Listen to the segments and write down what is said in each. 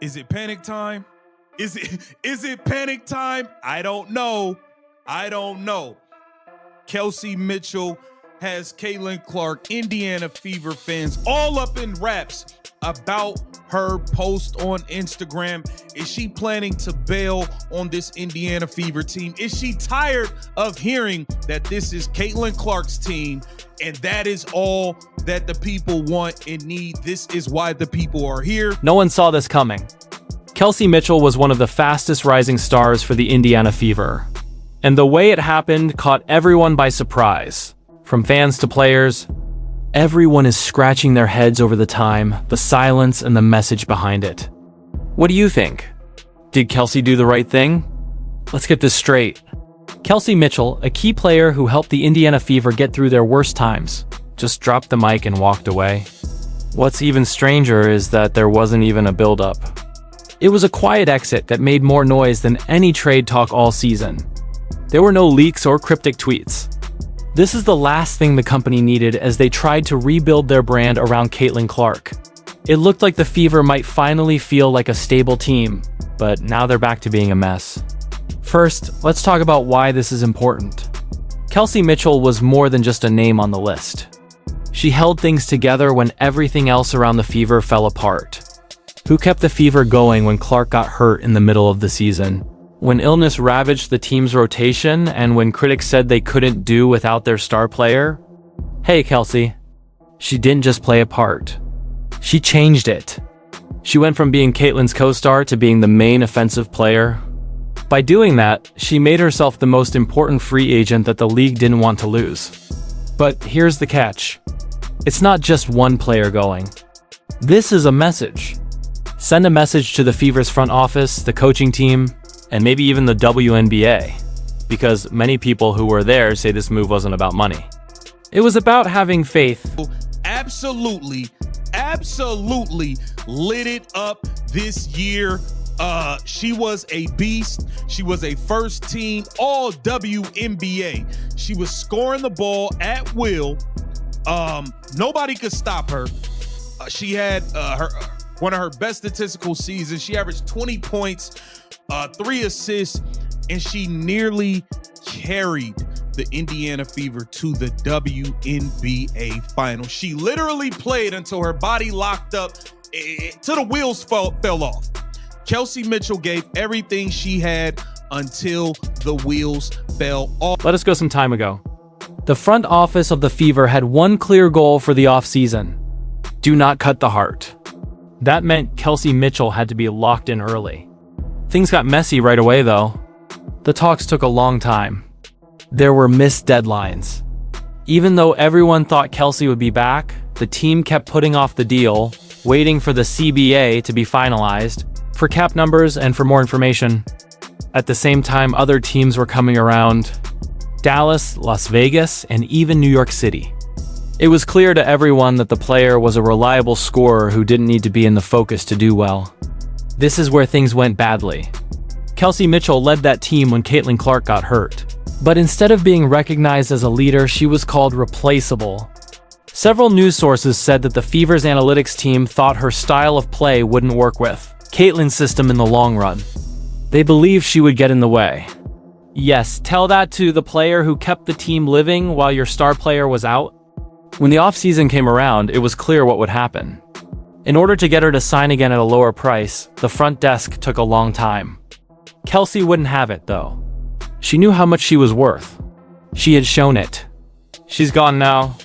Is it panic time? Is it panic time? I don't know. Kelsey Mitchell has Caitlin Clark, Indiana Fever fans, all up in wraps about her post on Instagram. Is she planning to bail on this Indiana Fever team? Is she tired of hearing that this is Caitlin Clark's team and that is all that the people want and need? This is why the people are here. No one saw this coming. Kelsey Mitchell was one of the fastest rising stars for the Indiana Fever. And the way it happened caught everyone by surprise. From fans to players, everyone is scratching their heads over the time, the silence, and the message behind it. What do you think? Did Kelsey do the right thing? Let's get this straight. Kelsey Mitchell, a key player who helped the Indiana Fever get through their worst times, just dropped the mic and walked away. What's even stranger is that there wasn't even a build-up. It was a quiet exit that made more noise than any trade talk all season. There were no leaks or cryptic tweets. This is the last thing the company needed as they tried to rebuild their brand around Caitlin Clark. It looked like the Fever might finally feel like a stable team, but now they're back to being a mess. First, let's talk about why this is important. Kelsey Mitchell was more than just a name on the list. She held things together when everything else around the Fever fell apart. Who kept the Fever going when Clark got hurt in the middle of the season? When illness ravaged the team's rotation and when critics said they couldn't do without their star player? Hey, Kelsey. She didn't just play a part. She changed it. She went from being Caitlin's co-star to being the main offensive player. By doing that, she made herself the most important free agent that the league didn't want to lose. But here's the catch. It's not just one player going. This is a message. Send a message to the Fever's front office, the coaching team, and maybe even the WNBA, because many people who were there say this move wasn't about money. It was about having faith. Absolutely lit it up this year. She was a beast. She was a first team all WNBA. She was scoring the ball at will. Nobody could stop her. She had one of her best statistical seasons. She averaged 20 points, 3 assists, and she nearly carried the Indiana Fever to the WNBA Finals. She literally played until her body locked up, till the wheels fell off. Kelsey Mitchell gave everything she had until the wheels fell off. Let us go some time ago. The front office of the Fever had one clear goal for the offseason. Do not cut the heart. That meant Kelsey Mitchell had to be locked in early. Things got messy right away, though. The talks took a long time. There were missed deadlines. Even though everyone thought Kelsey would be back, the team kept putting off the deal, waiting for the CBA to be finalized, for cap numbers and for more information. At the same time, other teams were coming around. Dallas, Las Vegas, and even New York City. It was clear to everyone that the player was a reliable scorer who didn't need to be in the focus to do well. This is where things went badly. Kelsey Mitchell led that team when Caitlin Clark got hurt. But instead of being recognized as a leader, she was called replaceable. Several news sources said that the Fever's analytics team thought her style of play wouldn't work with Caitlin's system in the long run. They believed she would get in the way. Yes, tell that to the player who kept the team living while your star player was out. When the offseason came around, it was clear what would happen. In order to get her to sign again at a lower price, the front desk took a long time. Kelsey wouldn't have it, though. She knew how much she was worth. She had shown it. She's gone now.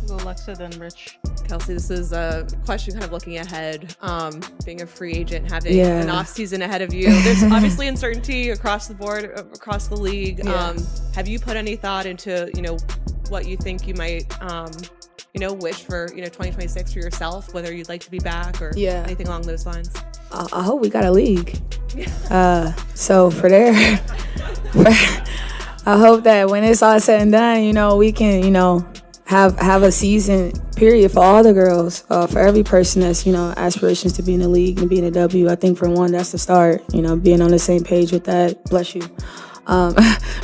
Alexa, then Rich. Kelsey, this is a question kind of looking ahead, being a free agent, having an off season ahead of you. There's obviously uncertainty across the board, across the league. Have you put any thought into, what you think you might, wish for, 2026 for yourself, whether you'd like to be back or anything along those lines? I hope we got a league. So for there, I hope that when it's all said and done, we can, have a season period for all the girls, for every person that's, aspirations to be in the league and be in the W. I think for one, that's the start, being on the same page with that. Bless you.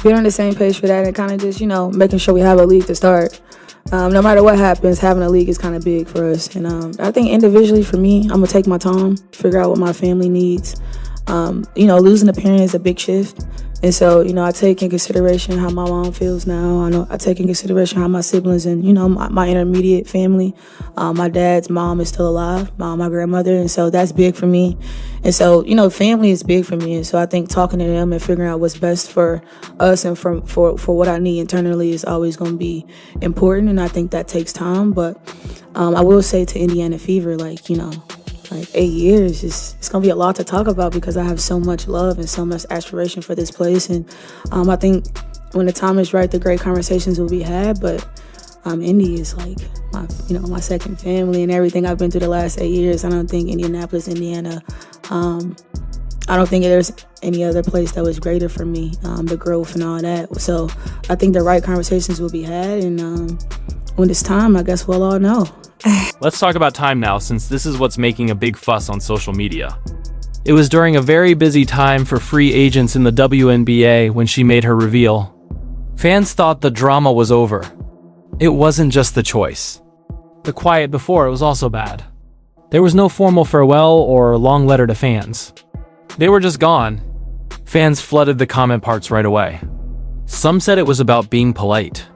Being on the same page for that and kind of just, making sure we have a league to start. no matter what happens, having a league is kind of big for us. And I think individually for me, I'm going to take my time, figure out what my family needs. Losing a parent is a big shift. And so, I take in consideration how my mom feels now. I take in consideration how my siblings and, my intermediate family, my dad's mom is still alive, my grandmother. And so that's big for me. And so, family is big for me. And so I think talking to them and figuring out what's best for us and for what I need internally is always going to be important. And I think that takes time. But I will say to Indiana Fever, like 8 years, it's going to be a lot to talk about because I have so much love and so much aspiration for this place. And I think when the time is right, the great conversations will be had. But Indy is like my second family and everything I've been through the last 8 years. I don't think Indianapolis, Indiana, I don't think there's any other place that was greater for me, the growth and all that. So I think the right conversations will be had. And when it's time, I guess we'll all know. Let's talk about time now, since this is what's making a big fuss on social media. It was during a very busy time for free agents in the WNBA when she made her reveal. Fans thought the drama was over. It wasn't just the choice. The quiet before it was also bad. There was no formal farewell or long letter to fans. They were just gone. Fans flooded the comment parts right away. Some said it was about being polite.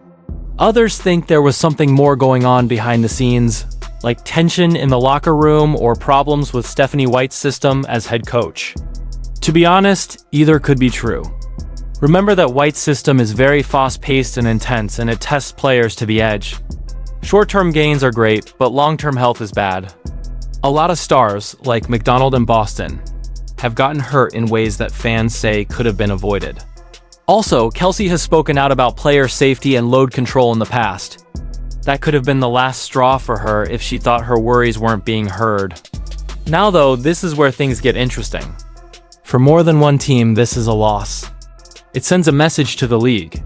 Others think there was something more going on behind the scenes, like tension in the locker room or problems with Stephanie White's system as head coach. To be honest, either could be true. Remember that White's system is very fast-paced and intense, and it tests players to the edge. Short-term gains are great, but long-term health is bad. A lot of stars, like McDonald and Boston, have gotten hurt in ways that fans say could have been avoided. Also, Kelsey has spoken out about player safety and load control in the past. That could have been the last straw for her if she thought her worries weren't being heard. Now though, this is where things get interesting. For more than one team, this is a loss. It sends a message to the league.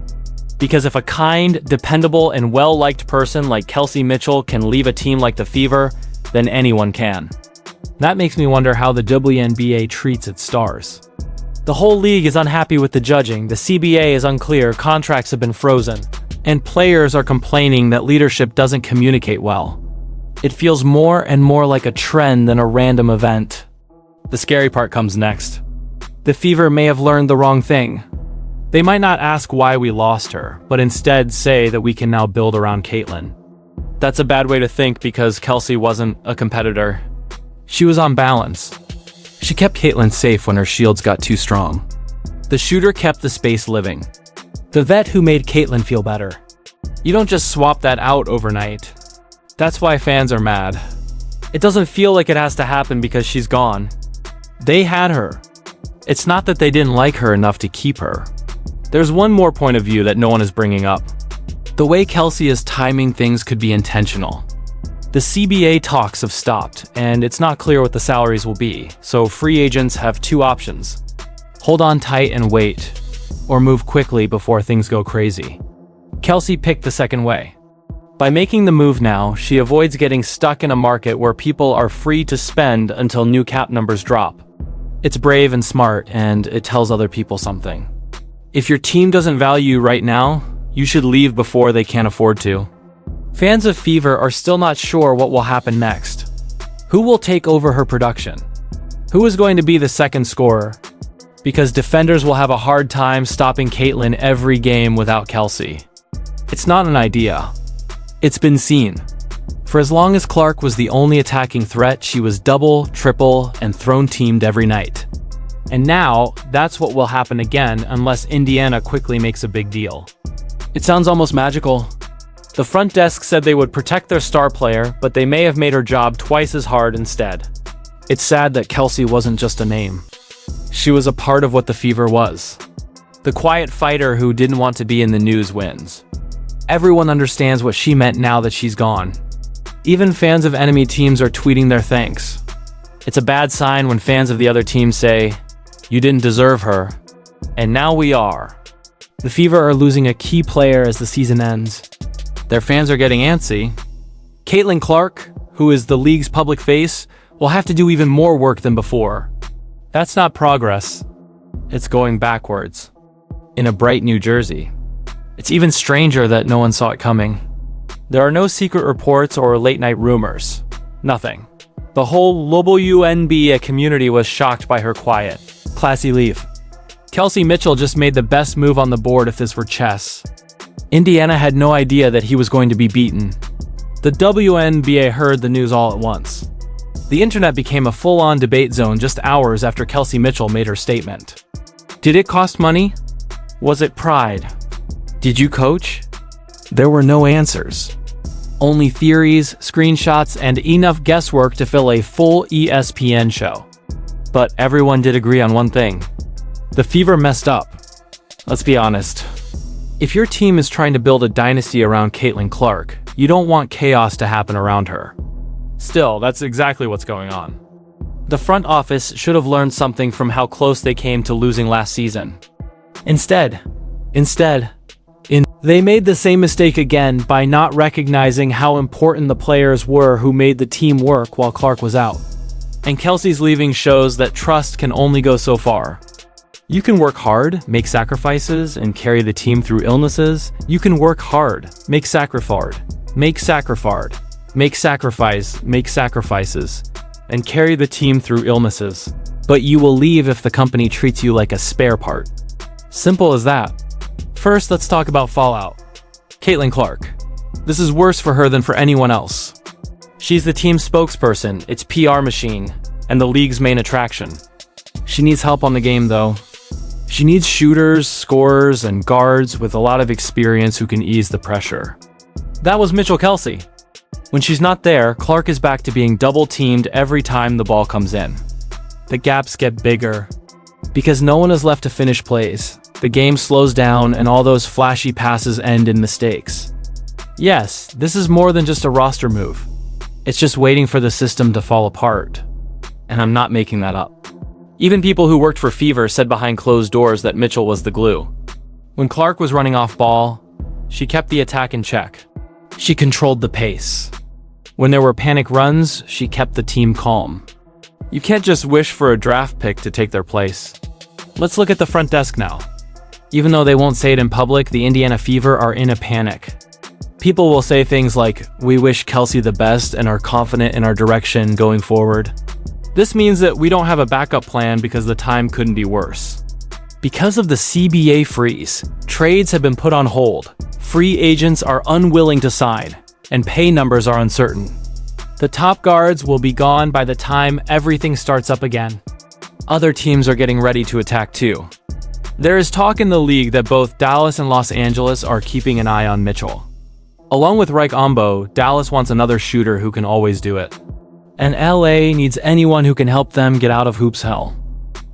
Because if a kind, dependable, and well-liked person like Kelsey Mitchell can leave a team like the Fever, then anyone can. That makes me wonder how the WNBA treats its stars. The whole league is unhappy with the judging, the CBA is unclear, contracts have been frozen, and players are complaining that leadership doesn't communicate well. It feels more and more like a trend than a random event. The scary part comes next. The Fever may have learned the wrong thing. They might not ask why we lost her, but instead say that we can now build around Caitlin. That's a bad way to think because Kelsey wasn't a competitor. She was on balance. She kept Caitlin safe when her shields got too strong. The shooter kept the space living. The vet who made Caitlin feel better. You don't just swap that out overnight. That's why fans are mad. It doesn't feel like it has to happen because she's gone. They had her. It's not that they didn't like her enough to keep her. There's one more point of view that no one is bringing up. The way Kelsey is timing things could be intentional. The CBA talks have stopped, and it's not clear what the salaries will be, so free agents have two options. Hold on tight and wait, or move quickly before things go crazy. Kelsey picked the second way. By making the move now, she avoids getting stuck in a market where people are free to spend until new cap numbers drop. It's brave and smart, and it tells other people something. If your team doesn't value you right now, you should leave before they can't afford to. Fans of Fever are still not sure what will happen next. Who will take over her production? Who is going to be the second scorer? Because defenders will have a hard time stopping Caitlin every game without Kelsey. It's not an idea. It's been seen. For as long as Clark was the only attacking threat, she was double, triple, and thrown teamed every night. And now, that's what will happen again unless Indiana quickly makes a big deal. It sounds almost magical. The front desk said they would protect their star player, but they may have made her job twice as hard instead. It's sad that Kelsey wasn't just a name. She was a part of what the Fever was. The quiet fighter who didn't want to be in the news wins. Everyone understands what she meant now that she's gone. Even fans of enemy teams are tweeting their thanks. It's a bad sign when fans of the other team say, "You didn't deserve her." And now we are. The Fever are losing a key player as the season ends. Their fans are getting antsy. Caitlin Clark, who is the league's public face, will have to do even more work than before. That's not progress. It's going backwards. In a bright New Jersey. It's even stranger that no one saw it coming. There are no secret reports or late-night rumors. Nothing. The whole WNBA community was shocked by her quiet, classy leave. Kelsey Mitchell just made the best move on the board if this were chess. Indiana had no idea that he was going to be beaten. The WNBA heard the news all at once. The internet became a full-on debate zone just hours after Kelsey Mitchell made her statement. Did it cost money? Was it pride? Did you coach? There were no answers. Only theories, screenshots, and enough guesswork to fill a full ESPN show. But everyone did agree on one thing. The Fever messed up. Let's be honest. If your team is trying to build a dynasty around Caitlin Clark, you don't want chaos to happen around her. Still, that's exactly what's going on. The front office should have learned something from how close they came to losing last season. Instead, they made the same mistake again by not recognizing how important the players were who made the team work while Clark was out. And Kelsey's leaving shows that trust can only go so far. You can work hard, make sacrifices, and carry the team through illnesses. You can work hard, make sacrifices, and carry the team through illnesses. But you will leave if the company treats you like a spare part. Simple as that. First, let's talk about fallout. Caitlin Clark. This is worse for her than for anyone else. She's the team's spokesperson, its PR machine, and the league's main attraction. She needs help on the game, though. She needs shooters, scorers, and guards with a lot of experience who can ease the pressure. That was Mitchell Kelsey. When she's not there, Clark is back to being double-teamed every time the ball comes in. The gaps get bigger. Because no one is left to finish plays, the game slows down and all those flashy passes end in mistakes. Yes, this is more than just a roster move. It's just waiting for the system to fall apart. And I'm not making that up. Even people who worked for Fever said behind closed doors that Mitchell was the glue. When Clark was running off ball, she kept the attack in check. She controlled the pace. When there were panic runs, she kept the team calm. You can't just wish for a draft pick to take their place. Let's look at the front desk now. Even though they won't say it in public, the Indiana Fever are in a panic. People will say things like, "We wish Kelsey the best and are confident in our direction going forward." This means that we don't have a backup plan because the time couldn't be worse. Because of the CBA freeze, trades have been put on hold, free agents are unwilling to sign, and pay numbers are uncertain. The top guards will be gone by the time everything starts up again. Other teams are getting ready to attack too. There is talk in the league that both Dallas and Los Angeles are keeping an eye on Mitchell. Along with Reich Ombo, Dallas wants another shooter who can always do it. And LA needs anyone who can help them get out of hoops hell.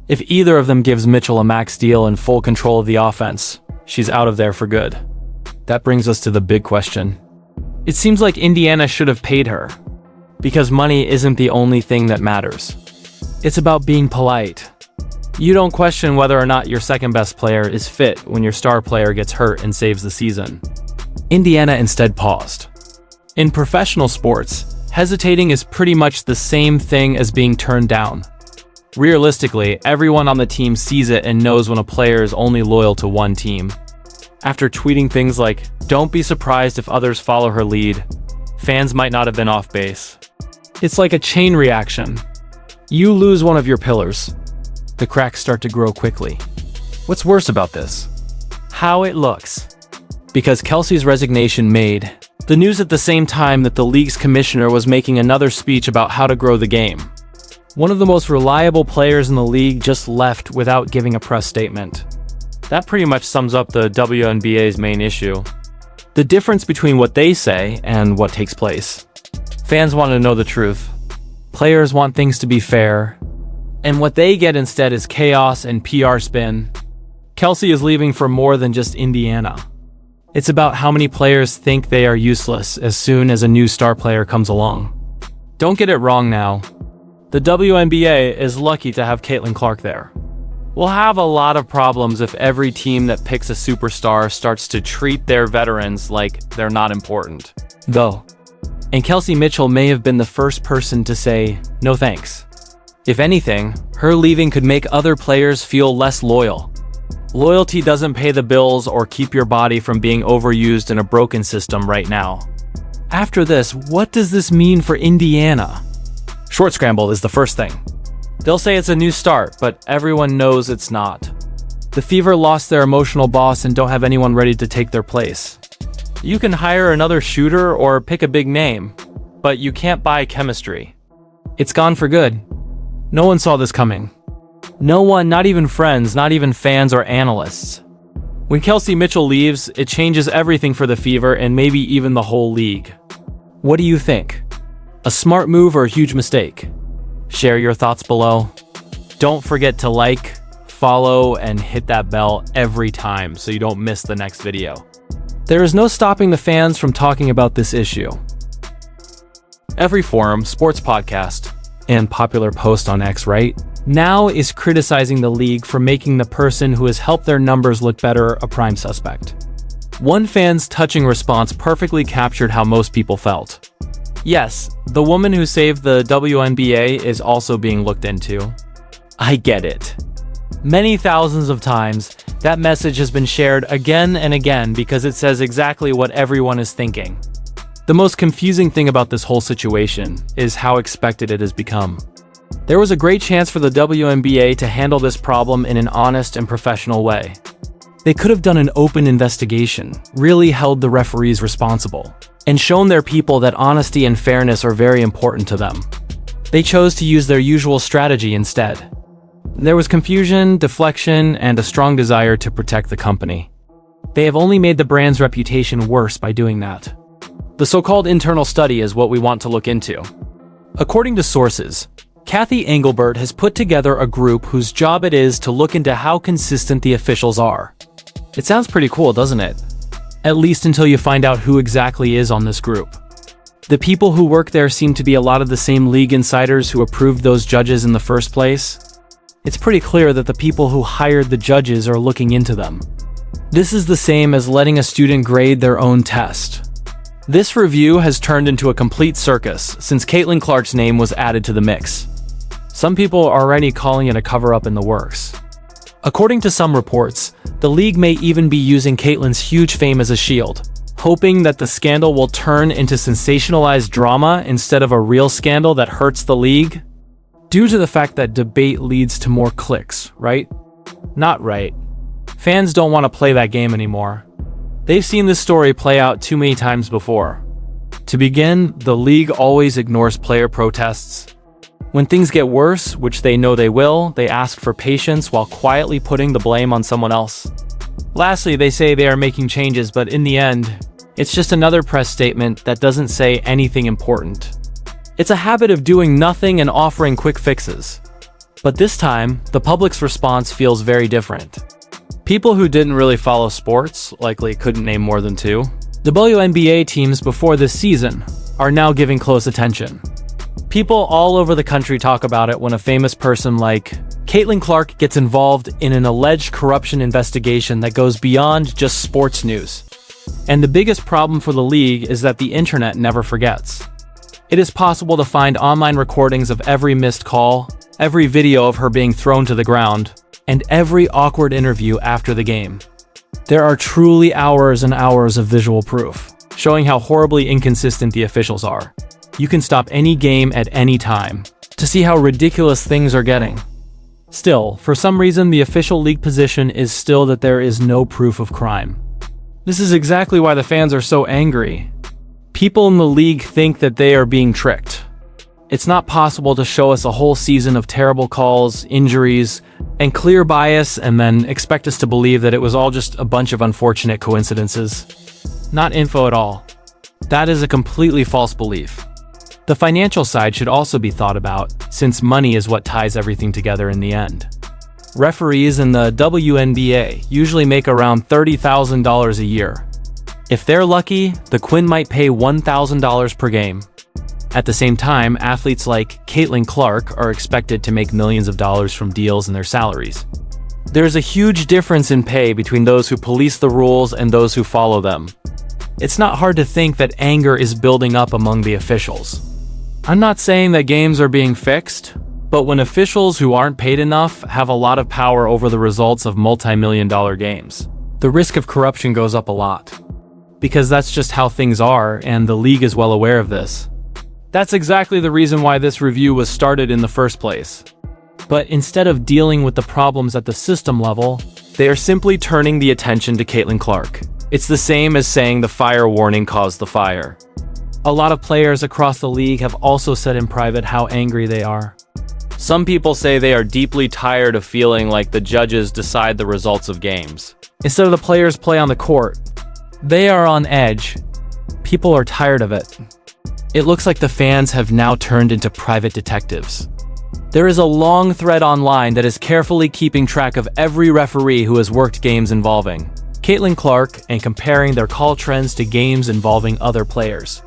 If either of them gives Mitchell a max deal and full control of the offense, she's out of there for good. That brings us to the big question. It seems like Indiana should have paid her. Because money isn't the only thing that matters. It's about being polite. You don't question whether or not your second best player is fit when your star player gets hurt and saves the season. Indiana instead paused. In professional sports, hesitating is pretty much the same thing as being turned down. Realistically, everyone on the team sees it and knows when a player is only loyal to one team. After tweeting things like, "Don't be surprised if others follow her lead," fans might not have been off base. It's like a chain reaction. You lose one of your pillars. The cracks start to grow quickly. What's worse about this? How it looks. Because Kelsey's resignation made the news at the same time that the league's commissioner was making another speech about how to grow the game. One of the most reliable players in the league just left without giving a press statement. That pretty much sums up the WNBA's main issue. The difference between what they say and what takes place. Fans want to know the truth. Players want things to be fair. And what they get instead is chaos and PR spin. Kelsey is leaving for more than just Indiana. It's about how many players think they are useless as soon as a new star player comes along. Don't get it wrong now. The WNBA is lucky to have Caitlin Clark there. We'll have a lot of problems if every team that picks a superstar starts to treat their veterans like they're not important. Though. And Kelsey Mitchell may have been the first person to say, "No thanks." If anything, her leaving could make other players feel less loyal. Loyalty doesn't pay the bills or keep your body from being overused in a broken system right now. After this, what does this mean for Indiana? Short scramble is the first thing. They'll say it's a new start, but everyone knows it's not. The Fever lost their emotional boss and don't have anyone ready to take their place. You can hire another shooter or pick a big name, but you can't buy chemistry. It's gone for good. No one saw this coming. No one, not even friends, not even fans or analysts. When Kelsey Mitchell leaves, it changes everything for the Fever and maybe even the whole league. What do you think? A smart move or a huge mistake? Share your thoughts below. Don't forget to like, follow, and hit that bell every time so you don't miss the next video. There is no stopping the fans from talking about this issue. Every forum, sports podcast, and popular post on X, right, now is criticizing the league for making the person who has helped their numbers look better a prime suspect. One fan's touching response perfectly captured how most people felt. Yes, the woman who saved the WNBA is also being looked into. I get it. Many thousands of times, that message has been shared again and again because it says exactly what everyone is thinking. The most confusing thing about this whole situation is how expected it has become. There was a great chance for the WNBA to handle this problem in an honest and professional way. They could have done an open investigation, really held the referees responsible, and shown their people that honesty and fairness are very important to them. They chose to use their usual strategy instead. There was confusion, deflection, and a strong desire to protect the company. They have only made the brand's reputation worse by doing that. The so-called internal study is what we want to look into. According to sources, Kathy Engelbert has put together a group whose job it is to look into how consistent the officials are. It sounds pretty cool, doesn't it? At least until you find out who exactly is on this group. The people who work there seem to be a lot of the same league insiders who approved those judges in the first place. It's pretty clear that the people who hired the judges are looking into them. This is the same as letting a student grade their own test. This review has turned into a complete circus since Caitlin Clark's name was added to the mix. Some people are already calling it a cover-up in the works. According to some reports, the league may even be using Caitlin's huge fame as a shield, hoping that the scandal will turn into sensationalized drama instead of a real scandal that hurts the league. Due to the fact that debate leads to more clicks, right? Not right. Fans don't want to play that game anymore. They've seen this story play out too many times before. To begin, the league always ignores player protests. When things get worse, which they know they will, they ask for patience while quietly putting the blame on someone else. Lastly, they say they are making changes, but in the end, it's just another press statement that doesn't say anything important. It's a habit of doing nothing and offering quick fixes. But this time, the public's response feels very different. People who didn't really follow sports likely couldn't name more than two. The WNBA teams before this season are now giving close attention. People all over the country talk about it when a famous person like Caitlin Clark gets involved in an alleged corruption investigation that goes beyond just sports news. And the biggest problem for the league is that the internet never forgets. It is possible to find online recordings of every missed call, every video of her being thrown to the ground, and every awkward interview after the game. There are truly hours and hours of visual proof, showing how horribly inconsistent the officials are. You can stop any game at any time to see how ridiculous things are getting. Still, for some reason, the official league position is still that there is no proof of crime. This is exactly why the fans are so angry. People in the league think that they are being tricked. It's not possible to show us a whole season of terrible calls, injuries, and clear bias and then expect us to believe that it was all just a bunch of unfortunate coincidences. Not info at all. That is a completely false belief. The financial side should also be thought about, since money is what ties everything together in the end. Referees in the WNBA usually make around $30,000 a year. If they're lucky, the Quinn might pay $1,000 per game. At the same time, athletes like Caitlin Clark are expected to make millions of dollars from deals in their salaries. There's a huge difference in pay between those who police the rules and those who follow them. It's not hard to think that anger is building up among the officials. I'm not saying that games are being fixed, but when officials who aren't paid enough have a lot of power over the results of multi-million-dollar games, the risk of corruption goes up a lot. because that's just how things are, and the league is well aware of this. That's exactly the reason why this review was started in the first place. But instead of dealing with the problems at the system level, they are simply turning the attention to Caitlin Clark. It's the same as saying the fire warning caused the fire. A lot of players across the league have also said in private how angry they are. Some people say they are deeply tired of feeling like the judges decide the results of games. Instead of the players play on the court, they are on edge. People are tired of it. It looks like the fans have now turned into private detectives. There is a long thread online that is carefully keeping track of every referee who has worked games involving Caitlin Clark and comparing their call trends to games involving other players.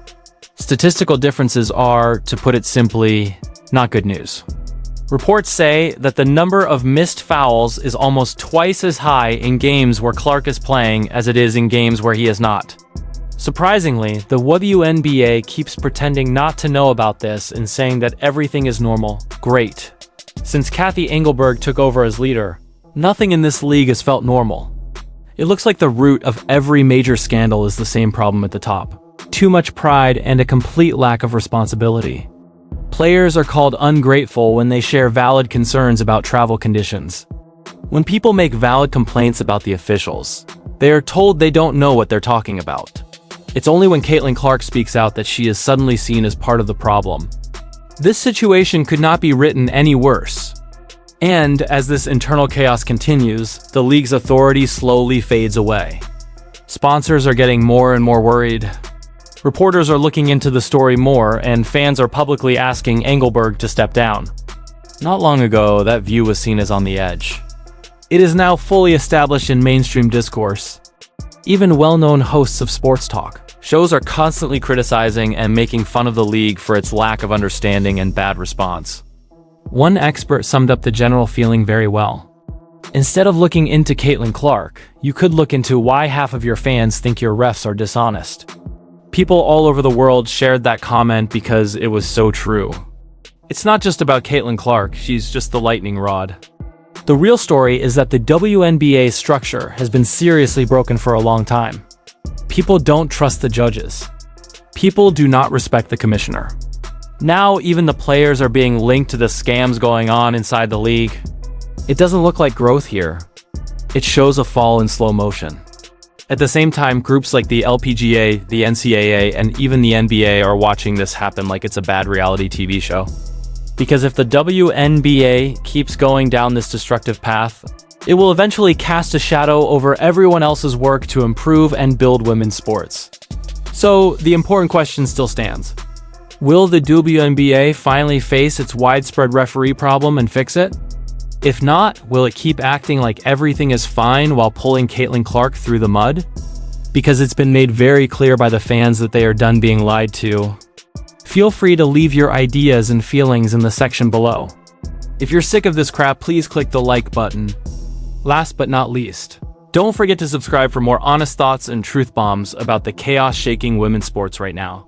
Statistical differences are, to put it simply, not good news. Reports say that the number of missed fouls is almost twice as high in games where Clark is playing as it is in games where he is not. Surprisingly, the WNBA keeps pretending not to know about this and saying that everything is normal. Great. Since Kathy Engelberg took over as leader, nothing in this league has felt normal. It looks like the root of every major scandal is the same problem at the top. Too much pride and a complete lack of responsibility. Players are called ungrateful when they share valid concerns about travel conditions. When people make valid complaints about the officials, they are told they don't know what they're talking about. It's only when Caitlin Clark speaks out that she is suddenly seen as part of the problem. This situation could not be written any worse. And as this internal chaos continues, the league's authority slowly fades away. Sponsors are getting more and more worried. Reporters are looking into the story more, and fans are publicly asking Engelberg to step down. Not long ago, that view was seen as on the edge. It is now fully established in mainstream discourse. Even well-known hosts of sports talk shows are constantly criticizing and making fun of the league for its lack of understanding and bad response. One expert summed up the general feeling very well. Instead of looking into Caitlin Clark, you could look into why half of your fans think your refs are dishonest. People all over the world shared that comment because it was so true. It's not just about Caitlin Clark, she's just the lightning rod. The real story is that the WNBA structure has been seriously broken for a long time. People don't trust the judges. People do not respect the commissioner. Now even the players are being linked to the scams going on inside the league. It doesn't look like growth here. It shows a fall in slow motion. At the same time, groups like the LPGA, the NCAA, and even the NBA are watching this happen like it's a bad reality TV show. Because if the WNBA keeps going down this destructive path, it will eventually cast a shadow over everyone else's work to improve and build women's sports. So, the important question still stands. Will the WNBA finally face its widespread referee problem and fix it? If not, will it keep acting like everything is fine while pulling Caitlin Clark through the mud? Because it's been made very clear by the fans that they are done being lied to. Feel free to leave your ideas and feelings in the section below. If you're sick of this crap, please click the like button. Last but not least, don't forget to subscribe for more honest thoughts and truth bombs about the chaos shaking women's sports right now.